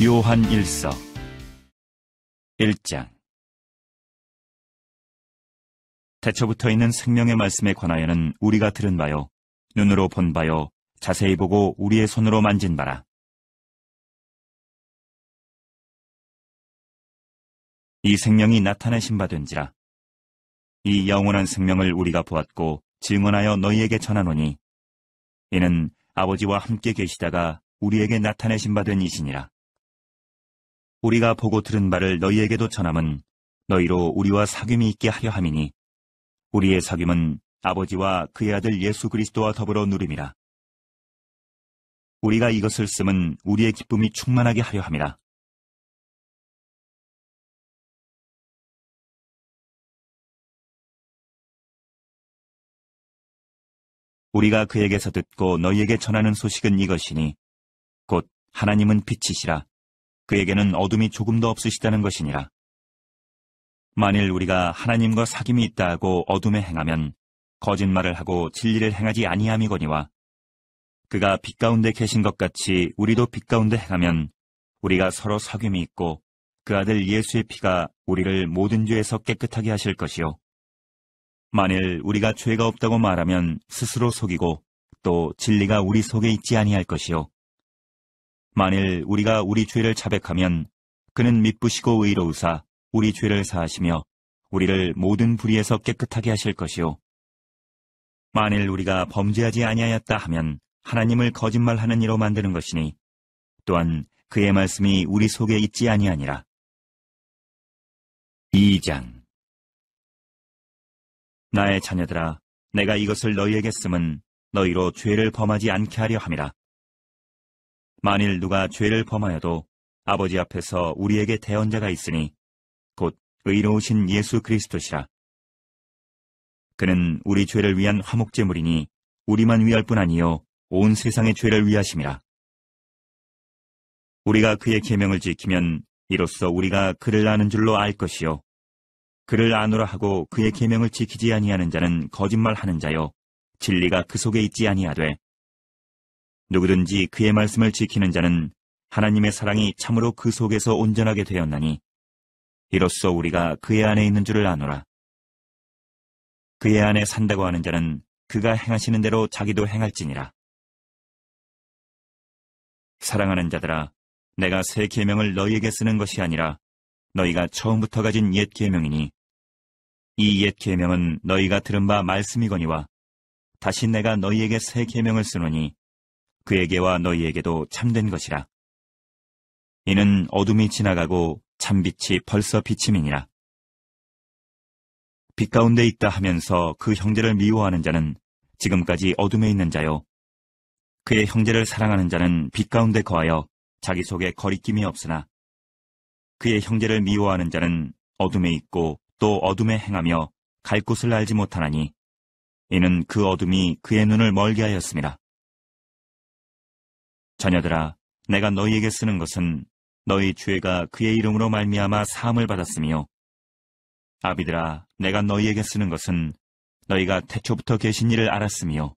요한 1서 1장. 태초부터 있는 생명의 말씀에 관하여는 우리가 들은 바요, 눈으로 본 바요, 자세히 보고 우리의 손으로 만진 바라. 이 생명이 나타내신 바 된지라. 이 영원한 생명을 우리가 보았고 증언하여 너희에게 전하노니, 이는 아버지와 함께 계시다가 우리에게 나타내신 바 된 이시니라. 우리가 보고 들은 바를 너희에게도 전함은 너희로 우리와 사귐이 있게 하려 함이니, 우리의 사귐은 아버지와 그의 아들 예수 그리스도와 더불어 누림이라. 우리가 이것을 쓰면 우리의 기쁨이 충만하게 하려 함이라. 우리가 그에게서 듣고 너희에게 전하는 소식은 이것이니, 곧 하나님은 빛이시라. 그에게는 어둠이 조금도 없으시다는 것이니라. 만일 우리가 하나님과 사귐이 있다 하고 어둠에 행하면 거짓말을 하고 진리를 행하지 아니함이거니와, 그가 빛 가운데 계신 것 같이 우리도 빛 가운데 행하면 우리가 서로 사귐이 있고 그 아들 예수의 피가 우리를 모든 죄에서 깨끗하게 하실 것이요. 만일 우리가 죄가 없다고 말하면 스스로 속이고 또 진리가 우리 속에 있지 아니할 것이요. 만일 우리가 우리 죄를 자백하면 그는 미쁘시고 의로우사 우리 죄를 사하시며 우리를 모든 불의에서 깨끗하게 하실 것이요. 만일 우리가 범죄하지 아니하였다 하면 하나님을 거짓말하는 이로 만드는 것이니, 또한 그의 말씀이 우리 속에 있지 아니하니라. 2장. 나의 자녀들아, 내가 이것을 너희에게 쓰면 너희로 죄를 범하지 않게 하려 함이라. 만일 누가 죄를 범하여도 아버지 앞에서 우리에게 대언자가 있으니 곧 의로우신 예수 그리스도시라. 그는 우리 죄를 위한 화목제물이니 우리만 위할 뿐 아니요 온 세상의 죄를 위하심이라. 우리가 그의 계명을 지키면 이로써 우리가 그를 아는 줄로 알 것이요, 그를 아노라 하고 그의 계명을 지키지 아니하는 자는 거짓말하는 자요 진리가 그 속에 있지 아니하되, 누구든지 그의 말씀을 지키는 자는 하나님의 사랑이 참으로 그 속에서 온전하게 되었나니, 이로써 우리가 그의 안에 있는 줄을 아노라. 그의 안에 산다고 하는 자는 그가 행하시는 대로 자기도 행할지니라. 사랑하는 자들아, 내가 새 계명을 너희에게 쓰는 것이 아니라 너희가 처음부터 가진 옛 계명이니, 이 옛 계명은 너희가 들은 바 말씀이거니와 다시 내가 너희에게 새 계명을 쓰노니 그에게와 너희에게도 참된 것이라. 이는 어둠이 지나가고 참빛이 벌써 비침이니라. 빛 가운데 있다 하면서 그 형제를 미워하는 자는 지금까지 어둠에 있는 자요, 그의 형제를 사랑하는 자는 빛 가운데 거하여 자기 속에 거리낌이 없으나, 그의 형제를 미워하는 자는 어둠에 있고 또 어둠에 행하며 갈 곳을 알지 못하나니, 이는 그 어둠이 그의 눈을 멀게 하였습니다. 자녀들아, 내가 너희에게 쓰는 것은 너희 죄가 그의 이름으로 말미암아 사함을 받았으며, 아비들아, 내가 너희에게 쓰는 것은 너희가 태초부터 계신 이를 알았으며,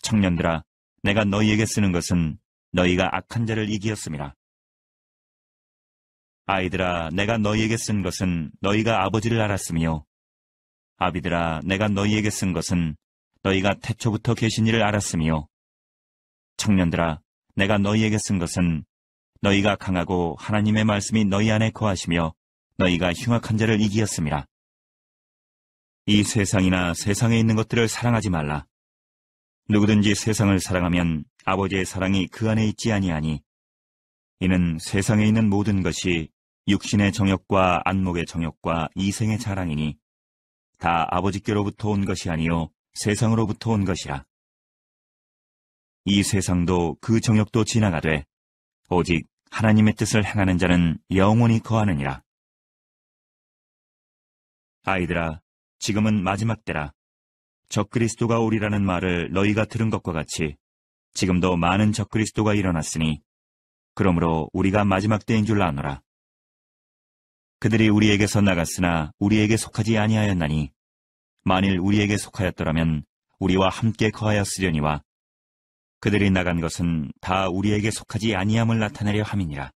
청년들아, 내가 너희에게 쓰는 것은 너희가 악한 자를 이기었음이라. 아이들아, 내가 너희에게 쓴 것은 너희가 아버지를 알았으며, 아비들아, 내가 너희에게 쓴 것은 너희가 태초부터 계신 이를 알았으며, 청년들아, 내가 너희에게 쓴 것은 너희가 강하고 하나님의 말씀이 너희 안에 거하시며 너희가 흉악한 자를 이기었음이라. 이 세상이나 세상에 있는 것들을 사랑하지 말라. 누구든지 세상을 사랑하면 아버지의 사랑이 그 안에 있지 아니하니, 이는 세상에 있는 모든 것이 육신의 정욕과 안목의 정욕과 이생의 자랑이니 다 아버지께로부터 온 것이 아니요 세상으로부터 온 것이라. 이 세상도 그 정욕도 지나가되 오직 하나님의 뜻을 행하는 자는 영원히 거하느니라. 아이들아, 지금은 마지막 때라. 적그리스도가 오리라는 말을 너희가 들은 것과 같이 지금도 많은 적그리스도가 일어났으니, 그러므로 우리가 마지막 때인 줄 아노라. 그들이 우리에게서 나갔으나 우리에게 속하지 아니하였나니, 만일 우리에게 속하였더라면 우리와 함께 거하였으려니와, 그들이 나간 것은 다 우리에게 속하지 아니함을 나타내려 함이니라.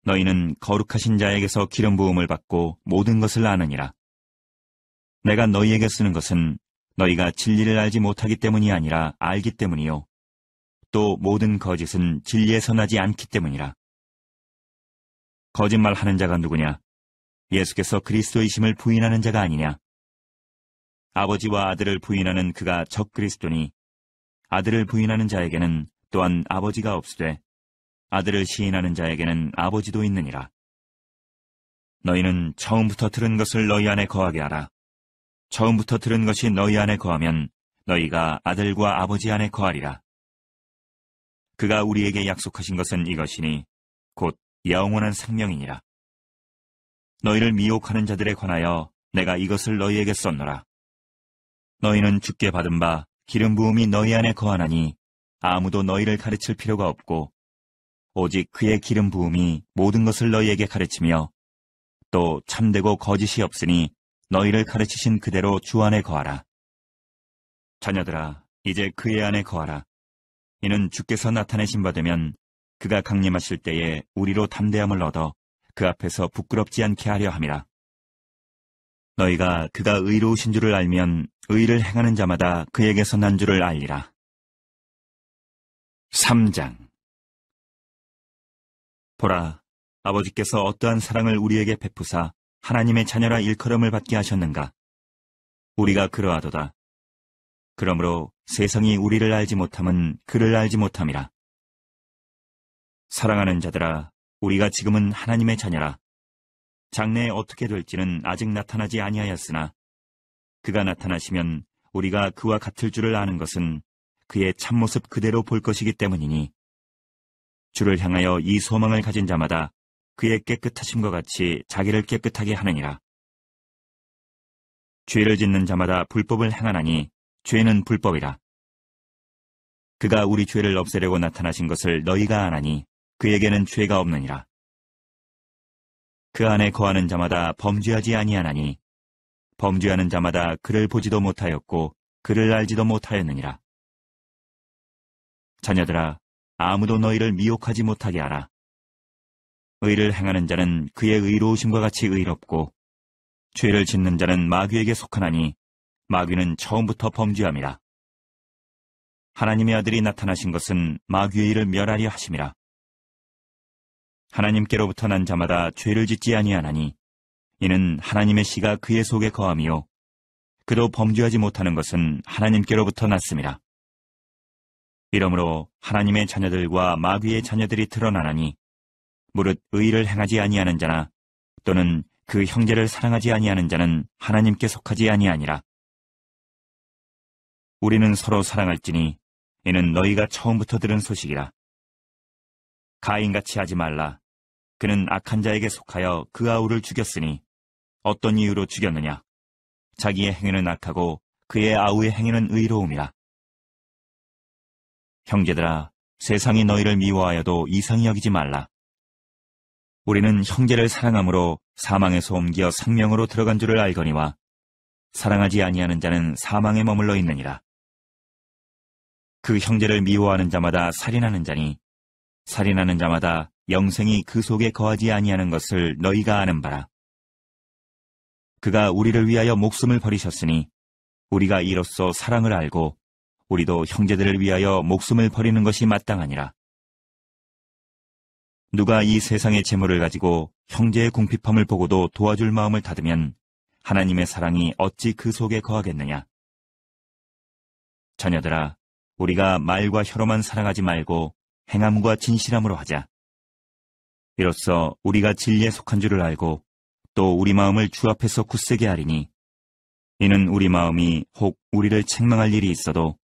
너희는 거룩하신 자에게서 기름 부음을 받고 모든 것을 아느니라. 내가 너희에게 쓰는 것은 너희가 진리를 알지 못하기 때문이 아니라 알기 때문이요. 또 모든 거짓은 진리에서 나지 않기 때문이라. 거짓말하는 자가 누구냐? 예수께서 그리스도이심을 부인하는 자가 아니냐? 아버지와 아들을 부인하는 그가 적그리스도니 아들을 부인하는 자에게는 또한 아버지가 없으되 아들을 시인하는 자에게는 아버지도 있느니라. 너희는 처음부터 들은 것을 너희 안에 거하게 하라. 처음부터 들은 것이 너희 안에 거하면 너희가 아들과 아버지 안에 거하리라. 그가 우리에게 약속하신 것은 이것이니 곧 영원한 생명이니라. 너희를 미혹하는 자들에 관하여 내가 이것을 너희에게 썼노라. 너희는 주께 받은 바 기름 부음이 너희 안에 거하나니 아무도 너희를 가르칠 필요가 없고 오직 그의 기름 부음이 모든 것을 너희에게 가르치며 또 참되고 거짓이 없으니 너희를 가르치신 그대로 주 안에 거하라. 자녀들아, 이제 그의 안에 거하라. 이는 주께서 나타내신 바 되면 그가 강림하실 때에 우리로 담대함을 얻어 그 앞에서 부끄럽지 않게 하려 함이라. 너희가 그가 의로우신 줄을 알면 의를 행하는 자마다 그에게서 난 줄을 알리라. 3장. 보라, 아버지께서 어떠한 사랑을 우리에게 베푸사 하나님의 자녀라 일컬음을 받게 하셨는가? 우리가 그러하도다. 그러므로 세상이 우리를 알지 못함은 그를 알지 못함이라. 사랑하는 자들아, 우리가 지금은 하나님의 자녀라. 장래에 어떻게 될지는 아직 나타나지 아니하였으나 그가 나타나시면 우리가 그와 같을 줄을 아는 것은 그의 참모습 그대로 볼 것이기 때문이니 주를 향하여 이 소망을 가진 자마다 그의 깨끗하심과 같이 자기를 깨끗하게 하느니라. 죄를 짓는 자마다 불법을 행하나니 죄는 불법이라. 그가 우리 죄를 없애려고 나타나신 것을 너희가 아나니 그에게는 죄가 없느니라. 그 안에 거하는 자마다 범죄하지 아니하나니 범죄하는 자마다 그를 보지도 못하였고 그를 알지도 못하였느니라. 자녀들아, 아무도 너희를 미혹하지 못하게 하라. 의를 행하는 자는 그의 의로우심과 같이 의롭고 죄를 짓는 자는 마귀에게 속하나니 마귀는 처음부터 범죄함이라. 하나님의 아들이 나타나신 것은 마귀의 일을 멸하려 하심이라. 하나님께로부터 난 자마다 죄를 짓지 아니하나니 이는 하나님의 씨가 그의 속에 거함이요 그도 범죄하지 못하는 것은 하나님께로부터 났음이라. 이러므로 하나님의 자녀들과 마귀의 자녀들이 드러나나니 무릇 의를 행하지 아니하는 자나 또는 그 형제를 사랑하지 아니하는 자는 하나님께 속하지 아니하니라. 우리는 서로 사랑할지니 이는 너희가 처음부터 들은 소식이라. 가인같이 하지 말라. 그는 악한 자에게 속하여 그 아우를 죽였으니 어떤 이유로 죽였느냐? 자기의 행위는 악하고 그의 아우의 행위는 의로움이라. 형제들아, 세상이 너희를 미워하여도 이상히 여기지 말라. 우리는 형제를 사랑함으로 사망에서 옮겨 생명으로 들어간 줄을 알거니와 사랑하지 아니하는 자는 사망에 머물러 있느니라. 그 형제를 미워하는 자마다 살인하는 자니 살인하는 자마다 영생이 그 속에 거하지 아니하는 것을 너희가 아는 바라. 그가 우리를 위하여 목숨을 버리셨으니 우리가 이로써 사랑을 알고 우리도 형제들을 위하여 목숨을 버리는 것이 마땅하니라. 누가 이 세상의 재물을 가지고 형제의 궁핍함을 보고도 도와줄 마음을 닫으면 하나님의 사랑이 어찌 그 속에 거하겠느냐. 자녀들아, 우리가 말과 혀로만 사랑하지 말고 행함과 진실함으로 하자. 이로써 우리가 진리에 속한 줄을 알고 또 우리 마음을 주 앞에서 굳세게 하리니 이는 우리 마음이 혹 우리를 책망할 일이 있어도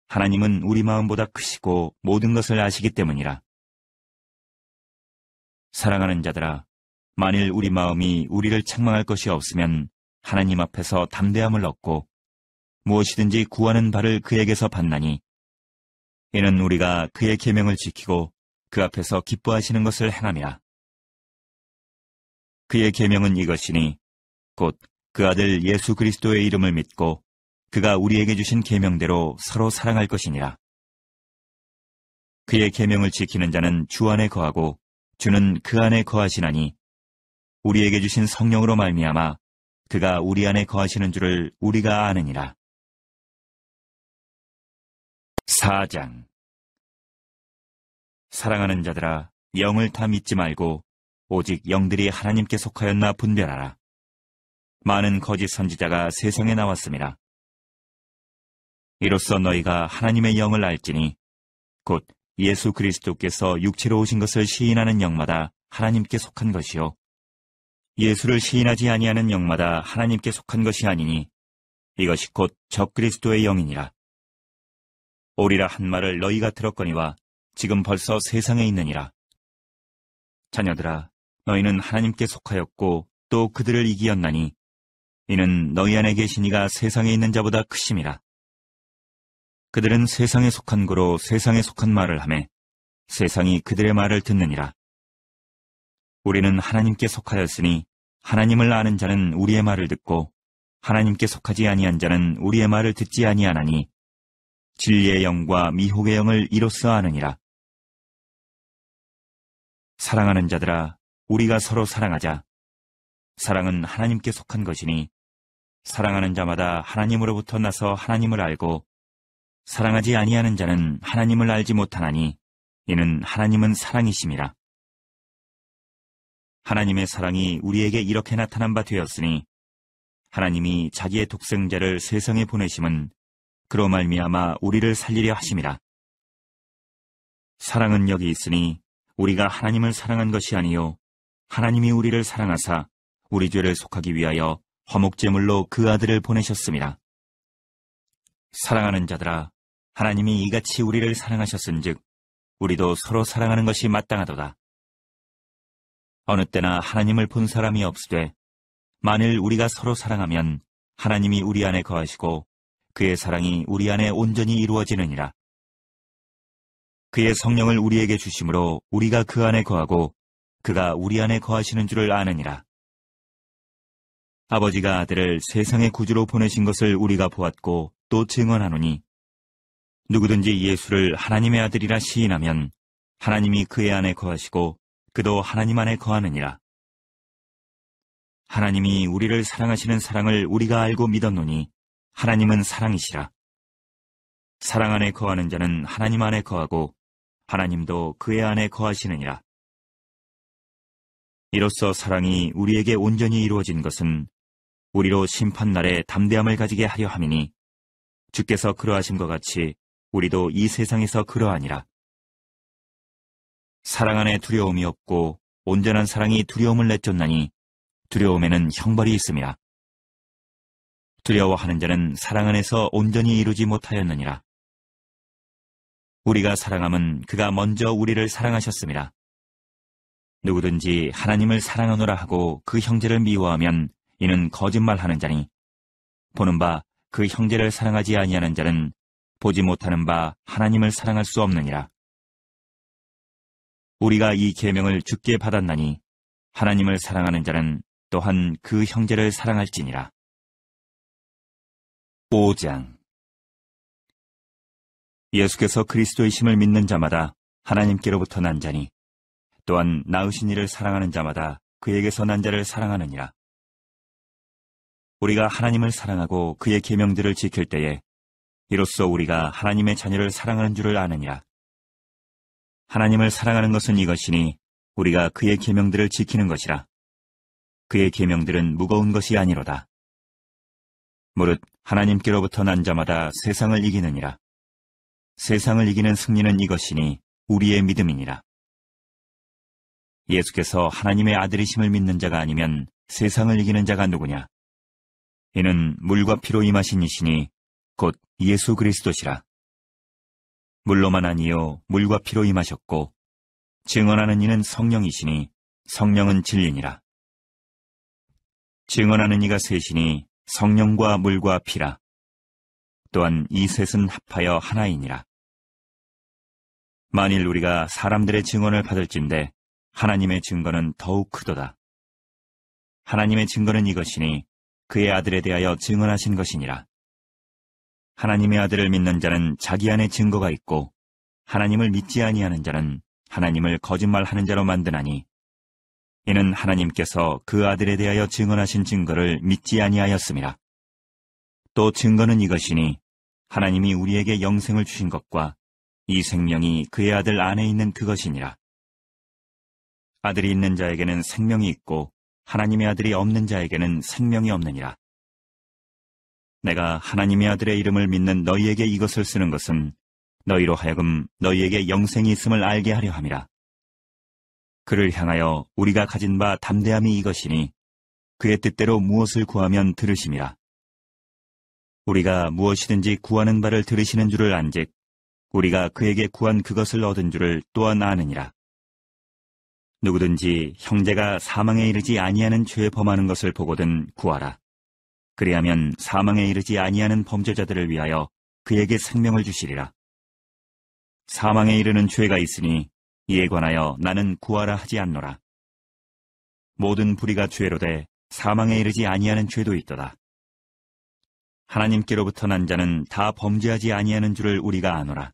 하나님은 우리 마음보다 크시고 모든 것을 아시기 때문이라. 사랑하는 자들아, 만일 우리 마음이 우리를 책망할 것이 없으면 하나님 앞에서 담대함을 얻고 무엇이든지 구하는 바를 그에게서 받나니 이는 우리가 그의 계명을 지키고 그 앞에서 기뻐하시는 것을 행함이라. 그의 계명은 이것이니 곧 그 아들 예수 그리스도의 이름을 믿고 그가 우리에게 주신 계명대로 서로 사랑할 것이니라. 그의 계명을 지키는 자는 주 안에 거하고 주는 그 안에 거하시나니 우리에게 주신 성령으로 말미암아 그가 우리 안에 거하시는 줄을 우리가 아느니라. 4장. 사랑하는 자들아, 영을 다 믿지 말고 오직 영들이 하나님께 속하였나 분별하라. 많은 거짓 선지자가 세상에 나왔습니다. 이로써 너희가 하나님의 영을 알지니 곧 예수 그리스도께서 육체로 오신 것을 시인하는 영마다 하나님께 속한 것이요 예수를 시인하지 아니하는 영마다 하나님께 속한 것이 아니니 이것이 곧 적그리스도의 영이니라. 오리라 한 말을 너희가 들었거니와 지금 벌써 세상에 있느니라. 자녀들아, 너희는 하나님께 속하였고 또 그들을 이기었나니 이는 너희 안에 계신 이가 세상에 있는 자보다 크심이라. 그들은 세상에 속한 고로 세상에 속한 말을 하매 세상이 그들의 말을 듣느니라. 우리는 하나님께 속하였으니 하나님을 아는 자는 우리의 말을 듣고 하나님께 속하지 아니한 자는 우리의 말을 듣지 아니하나니 진리의 영과 미혹의 영을 이로써 아느니라. 사랑하는 자들아, 우리가 서로 사랑하자. 사랑은 하나님께 속한 것이니 사랑하는 자마다 하나님으로부터 나서 하나님을 알고 사랑하지 아니하는 자는 하나님을 알지 못하나니 이는 하나님은 사랑이심이라. 하나님의 사랑이 우리에게 이렇게 나타난 바 되었으니 하나님이 자기의 독생자를 세상에 보내심은 그로 말미암아 우리를 살리려 하심이라. 사랑은 여기 있으니 우리가 하나님을 사랑한 것이 아니요 하나님이 우리를 사랑하사 우리 죄를 속하기 위하여 화목제물로 그 아들을 보내셨습니다. 사랑하는 자들아, 하나님이 이같이 우리를 사랑하셨은즉 우리도 서로 사랑하는 것이 마땅하도다. 어느 때나 하나님을 본 사람이 없으되 만일 우리가 서로 사랑하면 하나님이 우리 안에 거하시고 그의 사랑이 우리 안에 온전히 이루어지느니라. 그의 성령을 우리에게 주심으로 우리가 그 안에 거하고 그가 우리 안에 거하시는 줄을 아느니라. 아버지가 아들을 세상의 구주로 보내신 것을 우리가 보았고 또 증언하노니 누구든지 예수를 하나님의 아들이라 시인하면 하나님이 그의 안에 거하시고 그도 하나님 안에 거하느니라. 하나님이 우리를 사랑하시는 사랑을 우리가 알고 믿었노니 하나님은 사랑이시라. 사랑 안에 거하는 자는 하나님 안에 거하고 하나님도 그의 안에 거하시느니라. 이로써 사랑이 우리에게 온전히 이루어진 것은 우리로 심판날에 담대함을 가지게 하려 함이니 주께서 그러하심과 같이 우리도 이 세상에서 그러하니라. 사랑 안에 두려움이 없고 온전한 사랑이 두려움을 내쫓나니 두려움에는 형벌이 있음이라. 두려워하는 자는 사랑 안에서 온전히 이루지 못하였느니라. 우리가 사랑함은 그가 먼저 우리를 사랑하셨음이라. 누구든지 하나님을 사랑하노라 하고 그 형제를 미워하면 이는 거짓말하는 자니 보는 바 그 형제를 사랑하지 아니하는 자는 보지 못하는 바 하나님을 사랑할 수 없느니라. 우리가 이 계명을 주께 받았나니 하나님을 사랑하는 자는 또한 그 형제를 사랑할지니라. 5장. 예수께서 그리스도이심을 믿는 자마다 하나님께로부터 난 자니 또한 낳으신 이를 사랑하는 자마다 그에게서 난 자를 사랑하느니라. 우리가 하나님을 사랑하고 그의 계명들을 지킬 때에 이로써 우리가 하나님의 자녀를 사랑하는 줄을 아느니라. 하나님을 사랑하는 것은 이것이니 우리가 그의 계명들을 지키는 것이라. 그의 계명들은 무거운 것이 아니로다. 무릇 하나님께로부터 난 자마다 세상을 이기느니라. 세상을 이기는 승리는 이것이니 우리의 믿음이니라. 예수께서 하나님의 아들이심을 믿는 자가 아니면 세상을 이기는 자가 누구냐? 이는 물과 피로 임하신 이시니 곧 예수 그리스도시라. 물로만 아니요 물과 피로 임하셨고 증언하는 이는 성령이시니 성령은 진리니라. 증언하는 이가 셋이니 성령과 물과 피라. 또한 이 셋은 합하여 하나이니라. 만일 우리가 사람들의 증언을 받을진대 하나님의 증거는 더욱 크도다. 하나님의 증거는 이것이니 그의 아들에 대하여 증언하신 것이니라. 하나님의 아들을 믿는 자는 자기 안에 증거가 있고 하나님을 믿지 아니하는 자는 하나님을 거짓말하는 자로 만드나니 이는 하나님께서 그 아들에 대하여 증언하신 증거를 믿지 아니하였음이라. 또 증거는 이것이니 하나님이 우리에게 영생을 주신 것과 이 생명이 그의 아들 안에 있는 그것이니라. 아들이 있는 자에게는 생명이 있고 하나님의 아들이 없는 자에게는 생명이 없느니라. 내가 하나님의 아들의 이름을 믿는 너희에게 이것을 쓰는 것은 너희로 하여금 너희에게 영생이 있음을 알게 하려 함이라. 그를 향하여 우리가 가진 바 담대함이 이것이니 그의 뜻대로 무엇을 구하면 들으심이라. 우리가 무엇이든지 구하는 바를 들으시는 줄을 안즉 우리가 그에게 구한 그것을 얻은 줄을 또한 아느니라. 누구든지 형제가 사망에 이르지 아니하는 죄에 범하는 것을 보거든 구하라. 그리하면 사망에 이르지 아니하는 범죄자들을 위하여 그에게 생명을 주시리라. 사망에 이르는 죄가 있으니 이에 관하여 나는 구하라 하지 않노라. 모든 불의가 죄로되 사망에 이르지 아니하는 죄도 있도다. 하나님께로부터 난 자는 다 범죄하지 아니하는 줄을 우리가 아노라.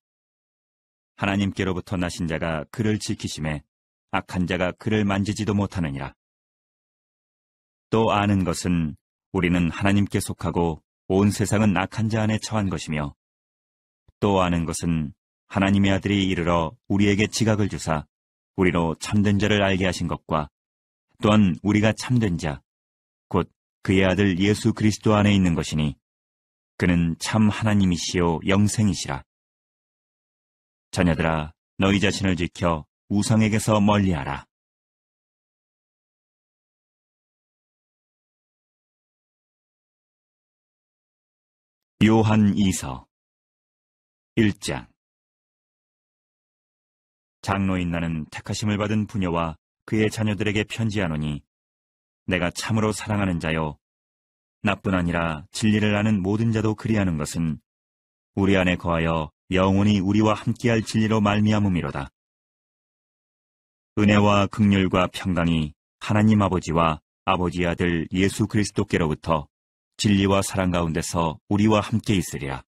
하나님께로부터 나신 자가 그를 지키심에 악한 자가 그를 만지지도 못하느니라. 또 아는 것은 우리는 하나님께 속하고 온 세상은 악한 자 안에 처한 것이며 또 아는 것은 하나님의 아들이 이르러 우리에게 지각을 주사 우리로 참된 자를 알게 하신 것과 또한 우리가 참된 자, 곧 그의 아들 예수 그리스도 안에 있는 것이니 그는 참 하나님이시요 영생이시라. 자녀들아, 너희 자신을 지켜 우상에게서 멀리하라. 요한 2서 1장. 장로인 나는 택하심을 받은 부녀와 그의 자녀들에게 편지하노니 내가 참으로 사랑하는 자요 나뿐 아니라 진리를 아는 모든 자도 그리하는 것은 우리 안에 거하여 영원히 우리와 함께할 진리로 말미암음이로다. 은혜와 긍휼과 평강이 하나님 아버지와 아버지의 아들 예수 그리스도께로부터 진리와 사랑 가운데서 우리와 함께 있으리라.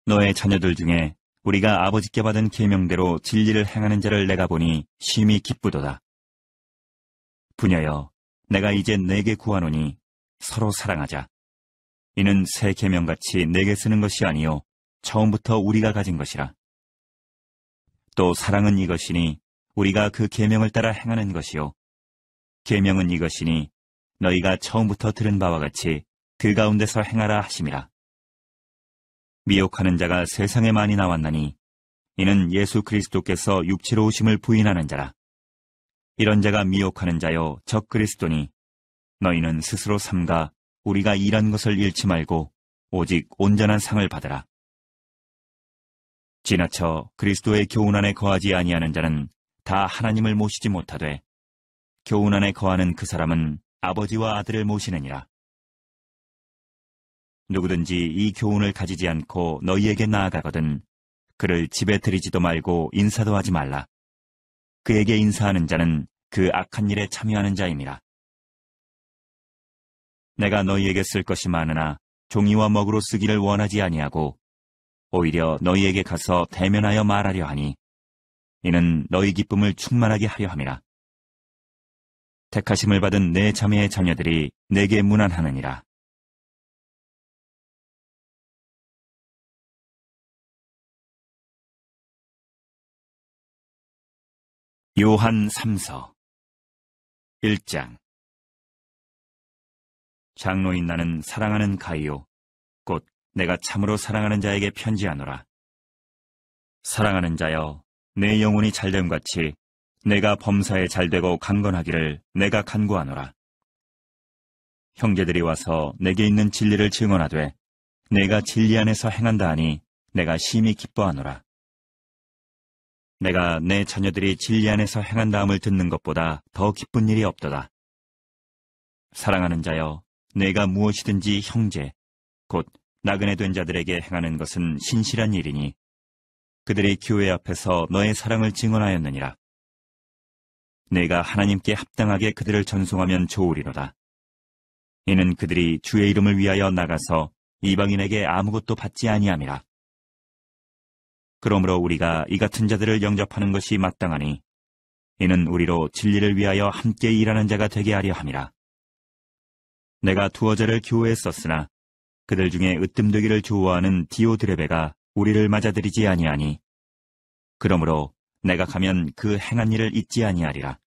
너의 자녀들 중에 우리가 아버지께 받은 계명대로 진리를 행하는 자를 내가 보니 심히 기쁘도다. 부녀여, 내가 이제 내게 구하노니 서로 사랑하자. 이는 새 계명같이 내게 쓰는 것이 아니요 처음부터 우리가 가진 것이라. 또 사랑은 이것이니 우리가 그 계명을 따라 행하는 것이요 계명은 이것이니 너희가 처음부터 들은 바와 같이 그 가운데서 행하라 하심이라. 미혹하는 자가 세상에 많이 나왔나니 이는 예수 그리스도께서 육체로 오심을 부인하는 자라. 이런 자가 미혹하는 자요 적 그리스도니 너희는 스스로 삼가 우리가 일한 것을 잃지 말고 오직 온전한 상을 받으라. 지나쳐 그리스도의 교훈 안에 거하지 아니하는 자는 다 하나님을 모시지 못하되 교훈 안에 거하는 그 사람은 아버지와 아들을 모시느니라. 누구든지 이 교훈을 가지지 않고 너희에게 나아가거든 그를 집에 들이지도 말고 인사도 하지 말라. 그에게 인사하는 자는 그 악한 일에 참여하는 자임이라. 내가 너희에게 쓸 것이 많으나 종이와 먹으로 쓰기를 원하지 아니하고 오히려 너희에게 가서 대면하여 말하려 하니 이는 너희 기쁨을 충만하게 하려 함이라. 택하심을 받은 내 자매의 자녀들이 내게 문안하느니라. 요한 3서 1장. 장로인 나는 사랑하는 가이요 곧 내가 참으로 사랑하는 자에게 편지하노라. 사랑하는 자여, 내 영혼이 잘됨같이 내가 범사에 잘되고 강건하기를 내가 간구하노라. 형제들이 와서 내게 있는 진리를 증언하되 내가 진리 안에서 행한다 하니 내가 심히 기뻐하노라. 내가 내 자녀들이 진리 안에서 행한다함을 듣는 것보다 더 기쁜 일이 없도다. 사랑하는 자여, 내가 무엇이든지 형제, 곧 나그네 된 자들에게 행하는 것은 신실한 일이니 그들의 교회 앞에서 너의 사랑을 증언하였느니라. 내가 하나님께 합당하게 그들을 전송하면 좋으리로다. 이는 그들이 주의 이름을 위하여 나가서 이방인에게 아무것도 받지 아니함이라. 그러므로 우리가 이 같은 자들을 영접하는 것이 마땅하니 이는 우리로 진리를 위하여 함께 일하는 자가 되게 하려 함이라. 내가 두어 자를 교회에 썼으나 그들 중에 으뜸되기를 좋아하는 디오드레베가 우리를 맞아들이지 아니하니 그러므로 내가 가면 그 행한 일을 잊지 아니하리라.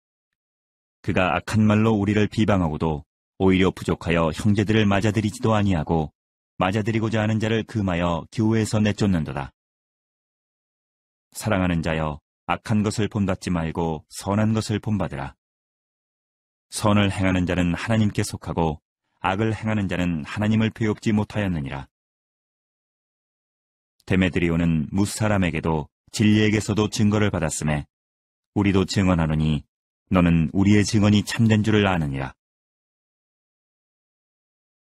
그가 악한 말로 우리를 비방하고도 오히려 부족하여 형제들을 맞아들이지도 아니하고 맞아들이고자 하는 자를 금하여 교회에서 내쫓는도다. 사랑하는 자여, 악한 것을 본받지 말고 선한 것을 본받으라. 선을 행하는 자는 하나님께 속하고 악을 행하는 자는 하나님을 배웁지 못하였느니라. 데메드리오는 무사람에게도 진리에게서도 증거를 받았음에 우리도 증언하노니 너는 우리의 증언이 참된 줄을 아느니라.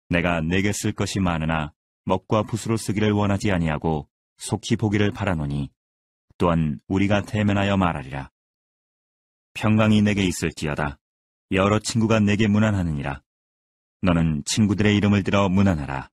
내가 내게 쓸 것이 많으나 먹과 붓으로 쓰기를 원하지 아니하고 속히 보기를 바라노니 또한 우리가 대면하여 말하리라. 평강이 내게 있을지어다. 여러 친구가 내게 문안하느니라. 너는 친구들의 이름을 들어 문안하라.